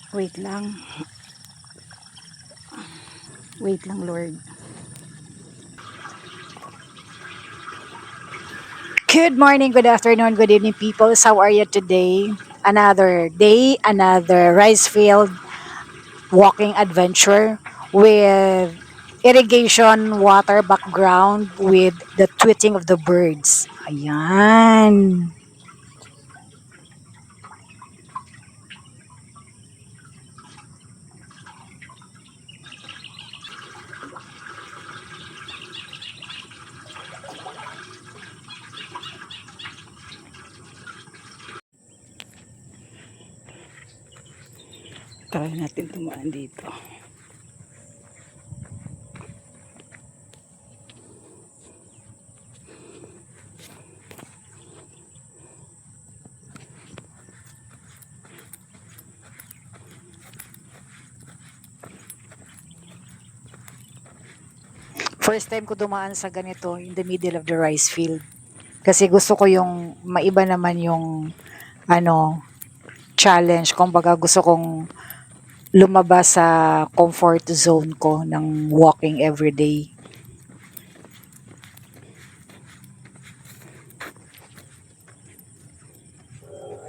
Wait lang. Wait lang, Lord. Good morning, good afternoon, good evening, people. How are you today? Another day, another rice field walking adventure with irrigation water background with the tweeting of the birds. Ayan. Try natin tumaan dito. First time ko dumaan sa ganito in the middle of the rice field. Kasi gusto ko yung maiba naman yung ano, challenge. Kumbaga gusto kong lumabas sa comfort zone ko ng walking everyday.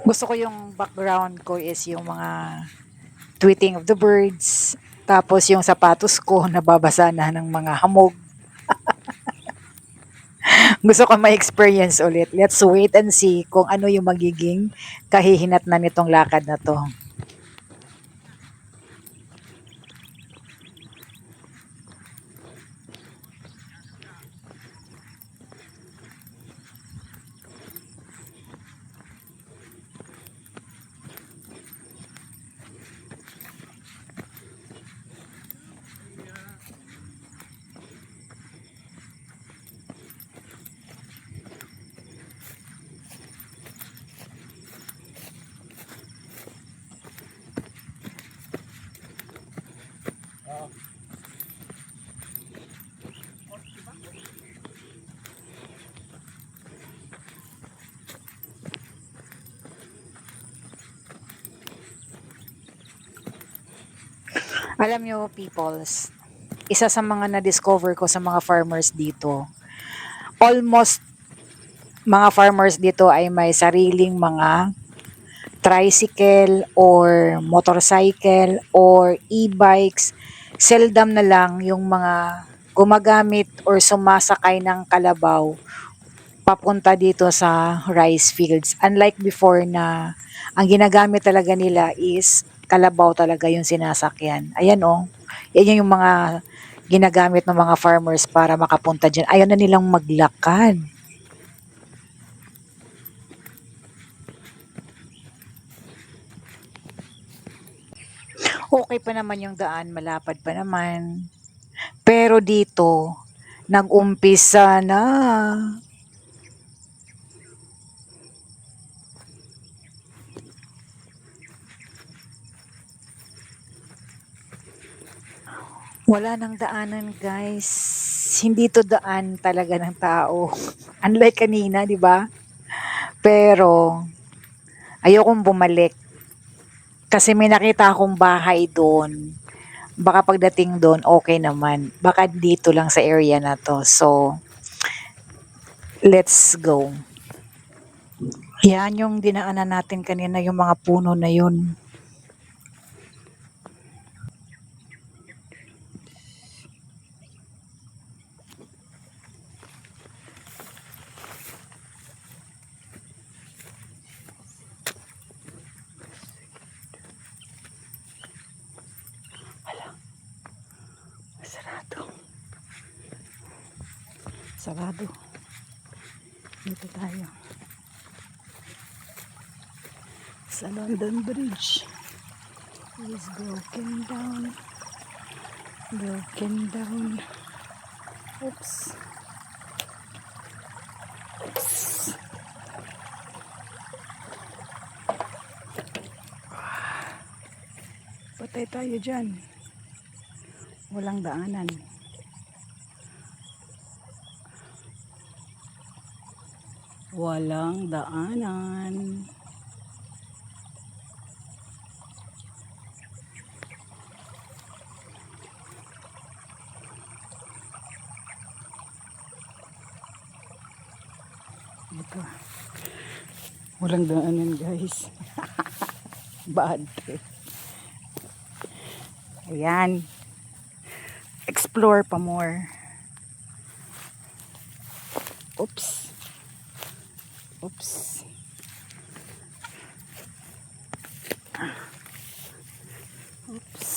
Gusto ko yung background ko is yung mga tweeting of the birds. Tapos yung sapatos ko nababasa na ng mga hamog. Gusto ko ma-experience ulit. Let's wait and see kung ano yung magiging kahihinat na nitong lakad na to. Alam nyo, peoples, isa sa mga na-discover ko sa mga farmers dito, almost mga farmers dito ay may sariling mga tricycle or motorcycle or e-bikes. Seldom na lang yung mga gumagamit or sumasakay ng kalabaw papunta dito sa rice fields. Unlike before na ang ginagamit talaga nila is kalabaw talaga yung sinasakyan. Ayan oh, yan yung mga ginagamit ng mga farmers para makapunta dyan. Ayaw na nilang maglakad. Okay pa naman yung daan, malapad pa naman. Pero dito, nag-umpisa na. Wala nang daanan, guys. Hindi 'to daan talaga ng tao. Unlike kanina, 'di ba? Pero ayokong bumalik kasi may nakita akong bahay do'n. Baka pagdating do'n okay naman. Baka dito lang sa area na 'to. So, let's go. 'Yan yung dinaanan natin kanina, yung mga puno na yun. Sarado. Sarado. Dito tayo. Sa London Bridge is broken down. Broken down. Oops. Oops. Patay tayo dyan. Walang daanan. Walang daanan. dito. Walang daanan guys. Bad trip. Ayan. Explore pa more. Oops. Oops. Oops.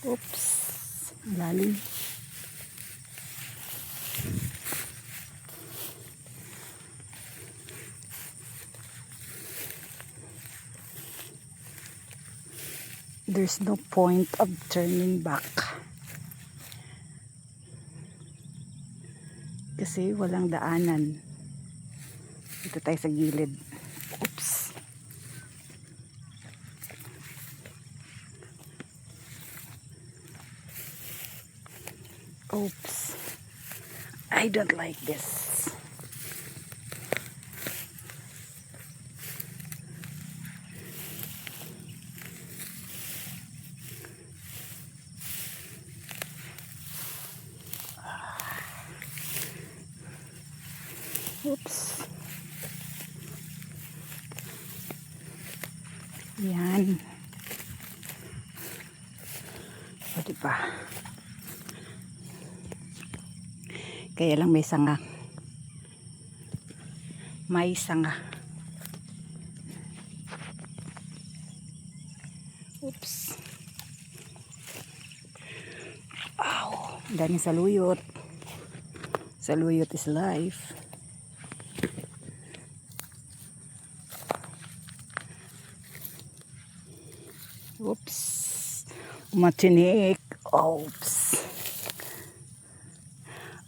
Oops. Lalim. There's no point of turning back. Kasi walang daanan. Dito tayo sa gilid. Oops. Oops. I don't like this. Oops. Yan. O diba? Kaya lang may sanga. May sanga. Oops. Ow. Daming saluyot. Saluyot is life. Oops. Matinik. Oops.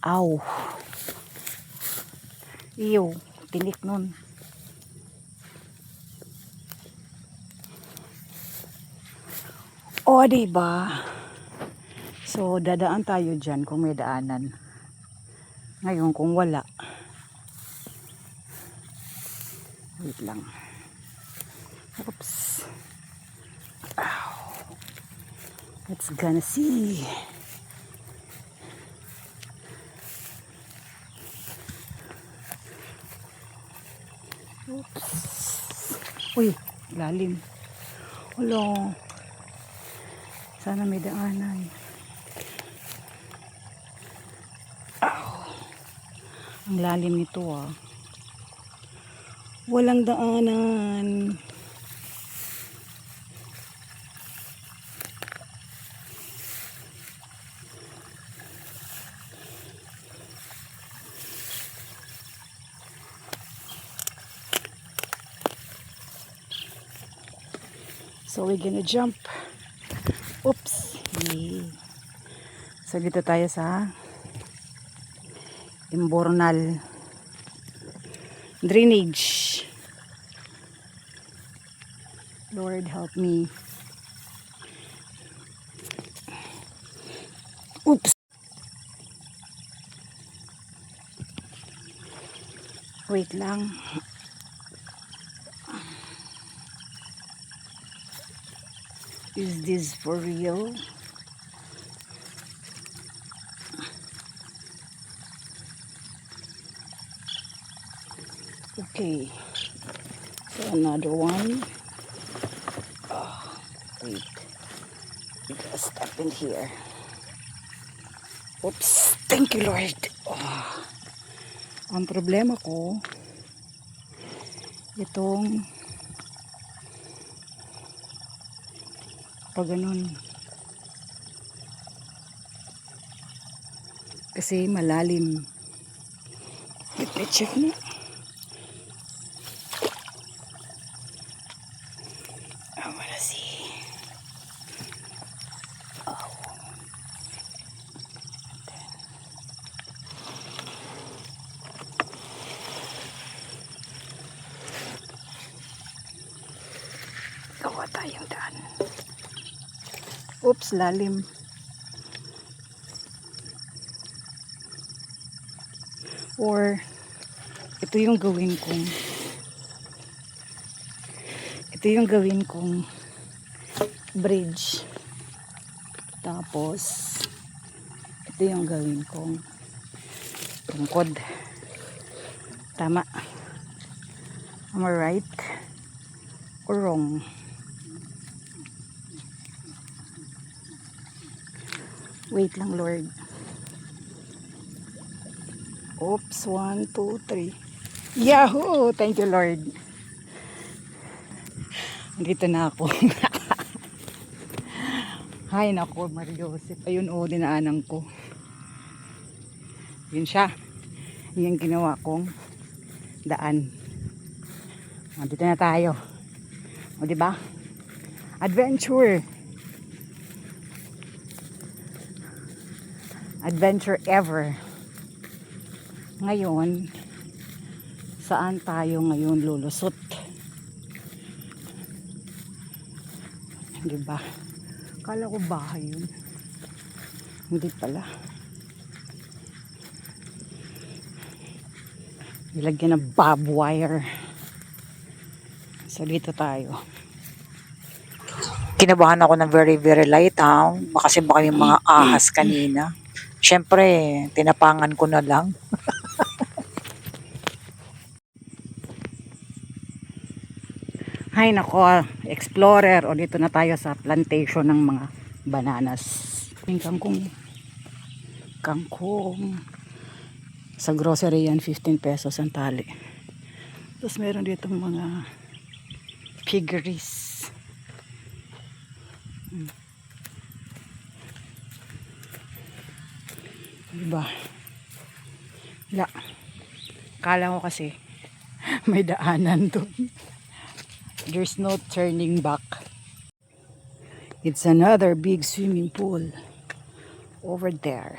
Ow. Ew. Tinik nun. O, diba? So, dadaan tayo dyan kung may daanan. Ngayon, kung wala. Wait lang. Oops. Ow. Let's gonna see. Oops. Uy, lalim. Hello. Sana may daanan. Ow. Ang lalim nito ah. Walang daanan. So we're gonna jump. Oops. Yay. So dito tayo sa Imbornal drainage. Lord help me. Oops. Wait lang. Is this for real? Okay. So another one. Oh, wait. We gotta step in here. Oops. Thank you, Lord. Oh. Ang problema ko, itong pag ganun. Kasi malalim. Let me check na. I wanna see. Oh. Gawa tayong daan. Oops, lalim. Or ito yung gawin kong bridge. Tapos Ito yung gawin kong tungkod. Tama. Am I right or wrong? Wait lang, Lord. Oops, 1, 2, 3. Yahoo! Thank you, Lord. Dito na ako. Hay nako, Mario Joseph. Ayun o, dinaanan ko. Yun siya. Yun yung ginawa kong daan. O, dito na tayo. O, diba? Adventure. Adventure ever. Ngayon, saan tayo ngayon lulusot? Diba? Kala ko bahay yun. Hindi pala. Nilagyan ng barbed wire. So, dito tayo. Kinabahan ako ng very, very light ha. Kasi baka yung mga ahas kanina. Siyempre, tinapangan ko na lang. Hay nako, explorer. O dito na tayo sa plantation ng mga bananas. Yung kangkong. Kangkong. Sa grocery yan, 15 pesos ang tali. Tapos meron dito mga piggeries. Diba? Wala. Kala ko kasi may daanan doon. There's no turning back. It's another big swimming pool over there.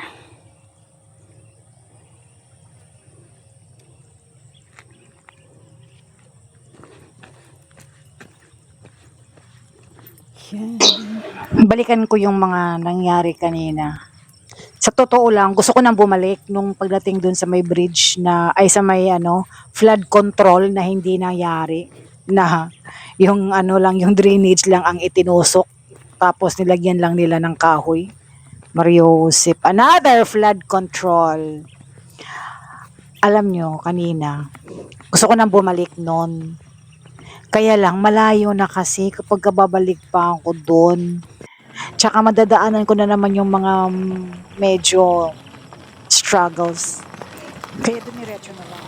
Yan. Balikan ko yung mga nangyari kanina. Sa totoo lang, gusto ko nang bumalik nung pagdating dun sa may bridge na, ay sa may flood control na hindi nangyari. Na yung lang, yung drainage lang ang itinusok. Tapos nilagyan lang nila ng kahoy. Mario Joseph, another flood control. Alam nyo, kanina, gusto ko nang bumalik nun. Kaya lang, malayo na kasi kapag babalik pa ako doon. Tsaka madadaanan ko na naman yung mga medyo struggles. Kaya dumiretso na lang.